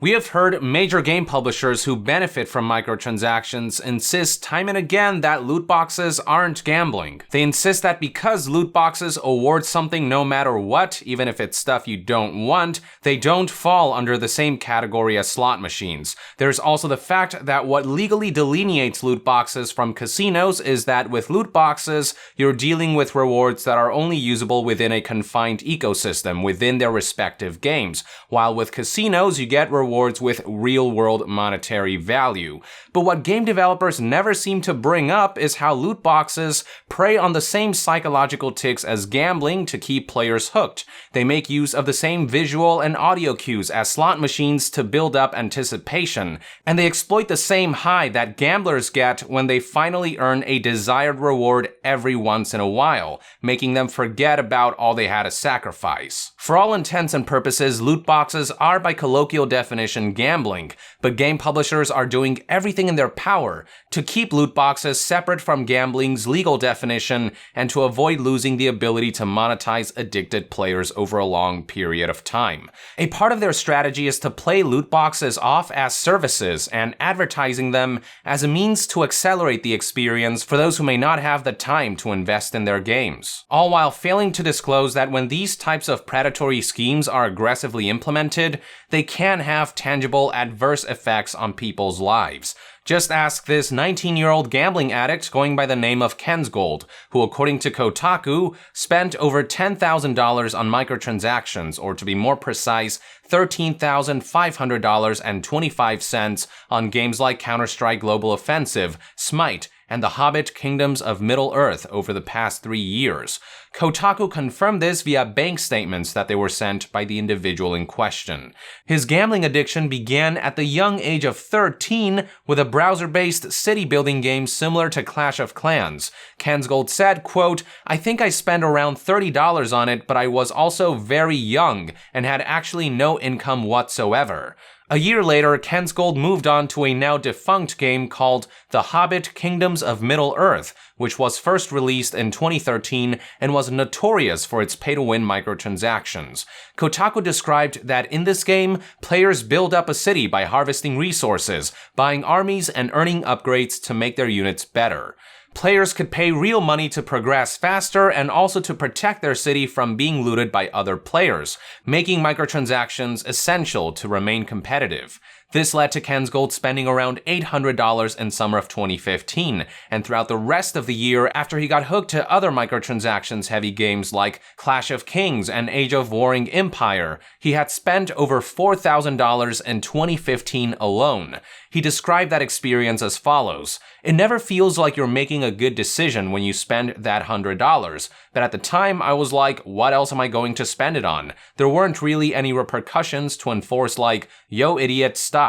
We have heard major game publishers who benefit from microtransactions insist time and again that loot boxes aren't gambling. They insist that because loot boxes award something no matter what, even if it's stuff you don't want, they don't fall under the same category as slot machines. There's also the fact that what legally delineates loot boxes from casinos is that with loot boxes, you're dealing with rewards that are only usable within a confined ecosystem within their respective games, while with casinos you get rewards with real-world monetary value. But what game developers never seem to bring up is how loot boxes prey on the same psychological tics as gambling to keep players hooked. They make use of the same visual and audio cues as slot machines to build up anticipation, and they exploit the same high that gamblers get when they finally earn a desired reward every once in a while, making them forget about all they had to sacrifice. For all intents and purposes, loot boxes are by colloquial definition gambling, but game publishers are doing everything in their power to keep loot boxes separate from gambling's legal definition and to avoid losing the ability to monetize addicted players over a long period of time. A part of their strategy is to play loot boxes off as services and advertising them as a means to accelerate the experience for those who may not have the time to invest in their games, all while failing to disclose that when these types of predatory schemes are aggressively implemented, they can have tangible adverse effects on people's lives. Just ask this 19-year-old gambling addict going by the name of Kensgold, who according to Kotaku, spent over $10,000 on microtransactions, or to be more precise, $13,500.25 on games like Counter-Strike Global Offensive, Smite, and The Hobbit: Kingdoms of Middle-earth over the past 3 years. Kotaku confirmed this via bank statements that they were sent by the individual in question. His gambling addiction began at the young age of 13 with a browser-based city-building game similar to Clash of Clans. Kensgold said, quote, "I think I spent around $30 on it, but I was also very young and had actually no income whatsoever." A year later, Kensgold moved on to a now defunct game called The Hobbit: Kingdoms of Middle-earth, which was first released in 2013 and was notorious for its pay-to-win microtransactions. Kotaku described that in this game, players build up a city by harvesting resources, buying armies, and earning upgrades to make their units better. Players could pay real money to progress faster and also to protect their city from being looted by other players, making microtransactions essential to remain competitive. This led to Kensgold spending around $800 in summer of 2015, and throughout the rest of the year after he got hooked to other microtransactions-heavy games like Clash of Kings and Age of Warring Empire, he had spent over $4,000 in 2015 alone. He described that experience as follows: "It never feels like you're making a good decision when you spend that $100, but at the time I was like, what else am I going to spend it on? There weren't really any repercussions to enforce like, yo idiot, stop."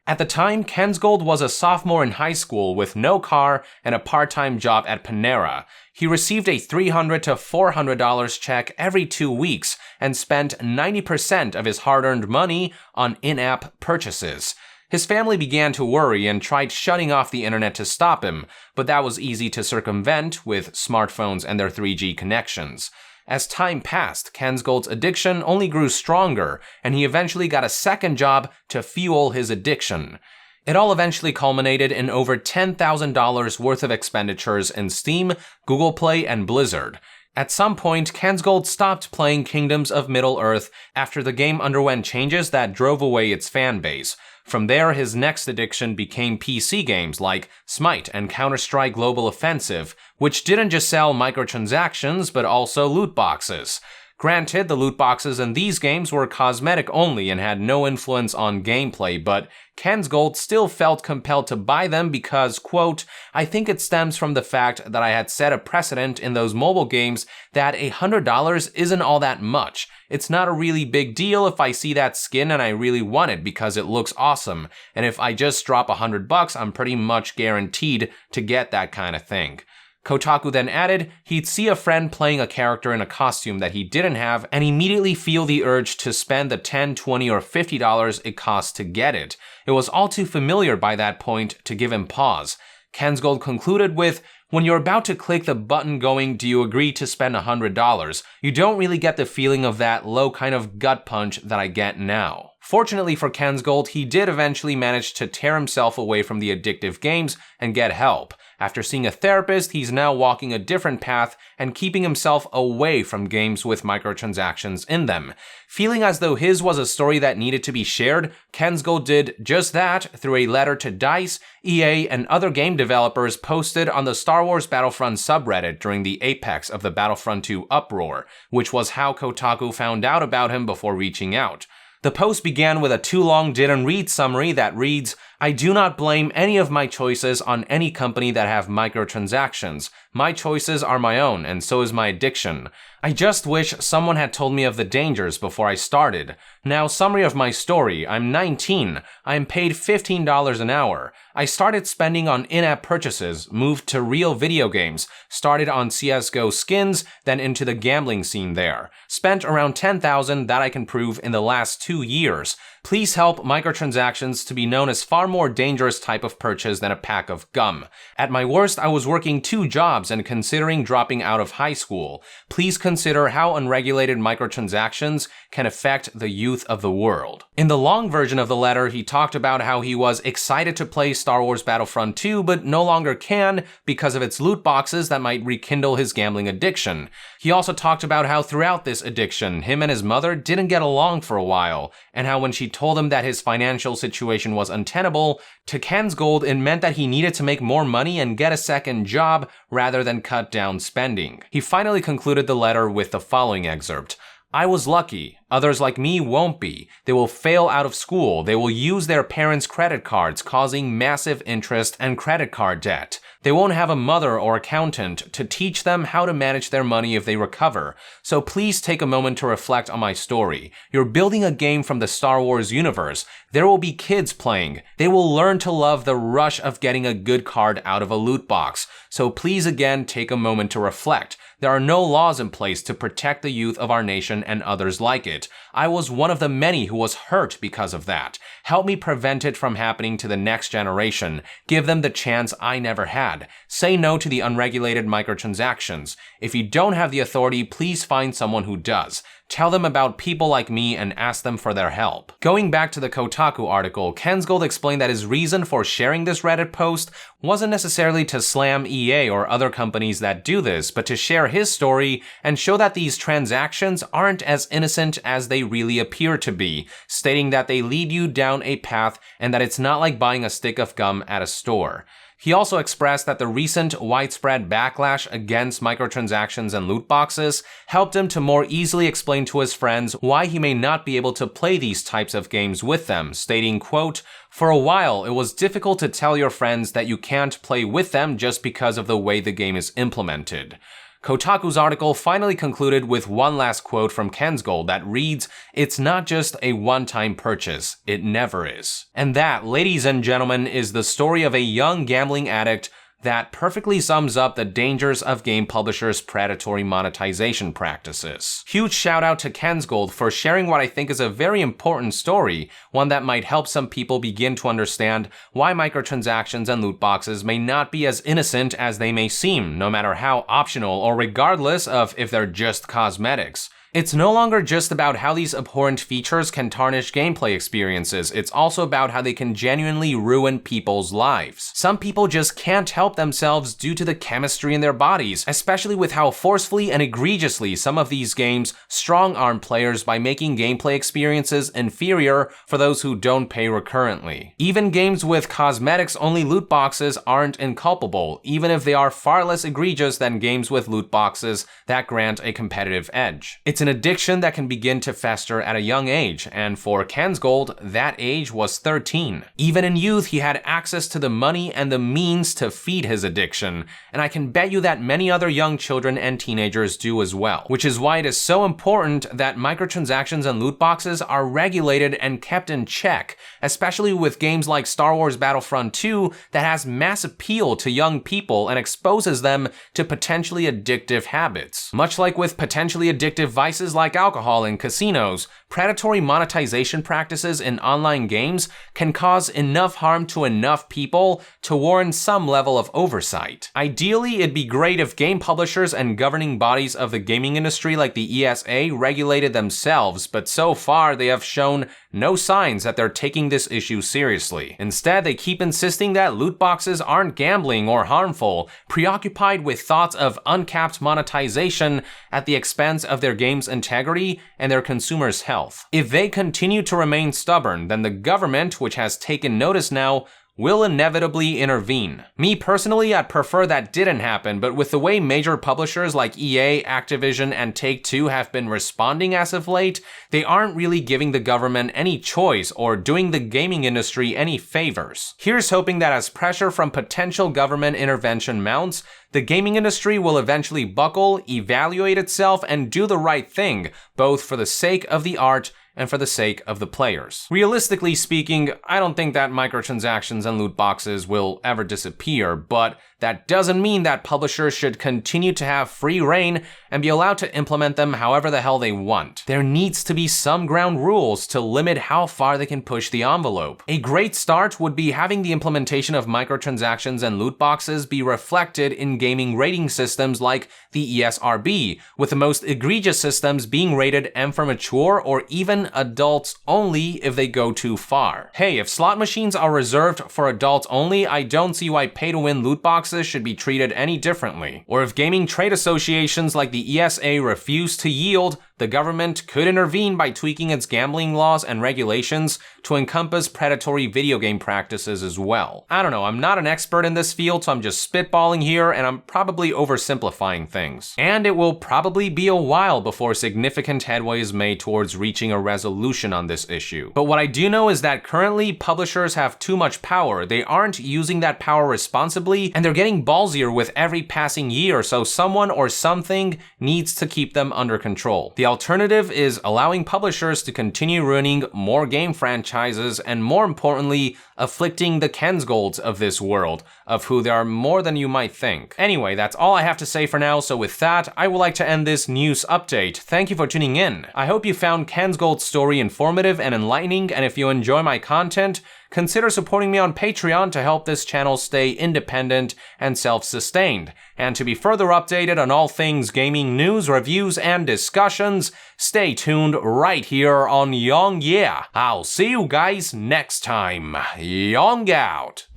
At the time, Kensgold was a sophomore in high school with no car and a part-time job at Panera. He received a $300 to $400 check every 2 weeks and spent 90% of his hard-earned money on in-app purchases. His family began to worry and tried shutting off the internet to stop him, but that was easy to circumvent with smartphones and their 3G connections. As time passed, Kensgold's addiction only grew stronger, and he eventually got a second job to fuel his addiction. It all eventually culminated in over $10,000 worth of expenditures in Steam, Google Play, and Blizzard. At some point, Kensgold stopped playing Kingdoms of Middle-earth after the game underwent changes that drove away its fan base. From there, his next addiction became PC games like Smite and Counter-Strike Global Offensive, which didn't just sell microtransactions but also loot boxes. Granted, the loot boxes in these games were cosmetic only and had no influence on gameplay, but Kensgold still felt compelled to buy them because, quote, "I think it stems from the fact that I had set a precedent in those mobile games that $100 isn't all that much. It's not a really big deal if I see that skin and I really want it because it looks awesome, and if I just drop $100, I'm pretty much guaranteed to get that kind of thing." Kotaku then added he'd see a friend playing a character in a costume that he didn't have and immediately feel the urge to spend the $10, $20, or $50 it costs to get it. It was all too familiar by that point to give him pause. Kensgold concluded with, "When you're about to click the button going, do you agree to spend $100, you don't really get the feeling of that low kind of gut punch that I get now." Fortunately for Kensgold, he did eventually manage to tear himself away from the addictive games and get help. After seeing a therapist, he's now walking a different path and keeping himself away from games with microtransactions in them. Feeling as though his was a story that needed to be shared, Kensgold did just that through a letter to DICE, EA, and other game developers posted on the Star Wars Battlefront subreddit during the apex of the Battlefront 2 uproar, which was how Kotaku found out about him before reaching out. The post began with a too long didn't read summary that reads, "I do not blame any of my choices on any company that have microtransactions. My choices are my own, and so is my addiction. I just wish someone had told me of the dangers before I started. Now, summary of my story. I'm 19. I am paid $15 an hour. I started spending on in-app purchases, moved to real video games, started on CSGO skins, then into the gambling scene there. Spent around $10,000 that I can prove in the last 2 years. Please help microtransactions to be known as far more dangerous type of purchase than a pack of gum. At my worst, I was working 2 jobs and considering dropping out of high school. Please consider how unregulated microtransactions can affect the youth of the world." In the long version of the letter, he talked about how he was excited to play Star Wars Battlefront 2, but no longer can because of its loot boxes that might rekindle his gambling addiction. He also talked about how throughout this addiction, him and his mother didn't get along for a while, and how when she told him that his financial situation was untenable, to Kensgold it meant that he needed to make more money and get a second job rather than cut down spending. He finally concluded the letter with the following excerpt. "I was lucky. Others like me won't be. They will fail out of school. They will use their parents' credit cards, causing massive interest and credit card debt. They won't have a mother or accountant to teach them how to manage their money if they recover. So please take a moment to reflect on my story. You're building a game from the Star Wars universe. There will be kids playing. They will learn to love the rush of getting a good card out of a loot box. So please again take a moment to reflect. There are no laws in place to protect the youth of our nation and others like it. I was one of the many who was hurt because of that. Help me prevent it from happening to the next generation. Give them the chance I never had. Say no to the unregulated microtransactions. If you don't have the authority, please find someone who does. Tell them about people like me and ask them for their help." Going back to the Kotaku article, Kensgold explained that his reason for sharing this Reddit post wasn't necessarily to slam EA or other companies that do this, but to share his story and show that these transactions aren't as innocent as they really appear to be, stating that they lead you down a path and that it's not like buying a stick of gum at a store. He also expressed that the recent widespread backlash against microtransactions and loot boxes helped him to more easily explain to his friends why he may not be able to play these types of games with them, stating, quote, "For a while, it was difficult to tell your friends that you can't play with them just because of the way the game is implemented." Kotaku's article finally concluded with one last quote from Kensgold that reads, "It's not just a one-time purchase. It never is." And that, ladies and gentlemen, is the story of a young gambling addict that perfectly sums up the dangers of game publishers' predatory monetization practices. Huge shout out to Kensgold for sharing what I think is a very important story, one that might help some people begin to understand why microtransactions and loot boxes may not be as innocent as they may seem, no matter how optional or regardless of if they're just cosmetics. It's no longer just about how these abhorrent features can tarnish gameplay experiences, it's also about how they can genuinely ruin people's lives. Some people just can't help themselves due to the chemistry in their bodies, especially with how forcefully and egregiously some of these games strong-arm players by making gameplay experiences inferior for those who don't pay recurrently. Even games with cosmetics-only loot boxes aren't inculpable, even if they are far less egregious than games with loot boxes that grant a competitive edge. It's an addiction that can begin to fester at a young age, and for Kensgold, that age was 13. Even in youth, he had access to the money and the means to feed his addiction, and I can bet you that many other young children and teenagers do as well, which is why it is so important that microtransactions and loot boxes are regulated and kept in check, especially with games like Star Wars Battlefront 2 that has mass appeal to young people and exposes them to potentially addictive habits. Much like with potentially addictive vices like alcohol in casinos, predatory monetization practices in online games can cause enough harm to enough people to warrant some level of oversight. Ideally, it'd be great if game publishers and governing bodies of the gaming industry like the ESA regulated themselves, but so far they have shown no signs that they're taking this issue seriously. Instead, they keep insisting that loot boxes aren't gambling or harmful, preoccupied with thoughts of uncapped monetization at the expense of their game's integrity and their consumers' health. If they continue to remain stubborn, then the government, which has taken notice now, will inevitably intervene. Me personally, I'd prefer that didn't happen, but with the way major publishers like EA, Activision, and Take-Two have been responding as of late, they aren't really giving the government any choice or doing the gaming industry any favors. Here's hoping that as pressure from potential government intervention mounts, the gaming industry will eventually buckle, evaluate itself, and do the right thing, both for the sake of the art and for the sake of the players. Realistically speaking, I don't think that microtransactions and loot boxes will ever disappear, but that doesn't mean that publishers should continue to have free reign and be allowed to implement them however the hell they want. There needs to be some ground rules to limit how far they can push the envelope. A great start would be having the implementation of microtransactions and loot boxes be reflected in gaming rating systems like the ESRB, with the most egregious systems being rated M for mature or even adults only if they go too far. Hey, if slot machines are reserved for adults only, I don't see why pay-to-win loot boxes should be treated any differently. Or if gaming trade associations like the ESA refuse to yield, the government could intervene by tweaking its gambling laws and regulations to encompass predatory video game practices as well. I don't know, I'm not an expert in this field, so I'm just spitballing here, and I'm probably oversimplifying things. And it will probably be a while before significant headway is made towards reaching a resolution on this issue. But what I do know is that currently publishers have too much power. They aren't using that power responsibly, and they're getting ballsier with every passing year, so someone or something needs to keep them under control. The alternative is allowing publishers to continue ruining more game franchises and, more importantly, afflicting the Kensgolds of this world, of who there are more than you might think. Anyway, that's all I have to say for now, so with that, I would like to end this news update. Thank you for tuning in. I hope you found Kensgold's story informative and enlightening, and if you enjoy my content, consider supporting me on Patreon to help this channel stay independent and self-sustained. And to be further updated on all things gaming news, reviews, and discussions, stay tuned right here on Young Yeah. I'll see you guys next time. Young out.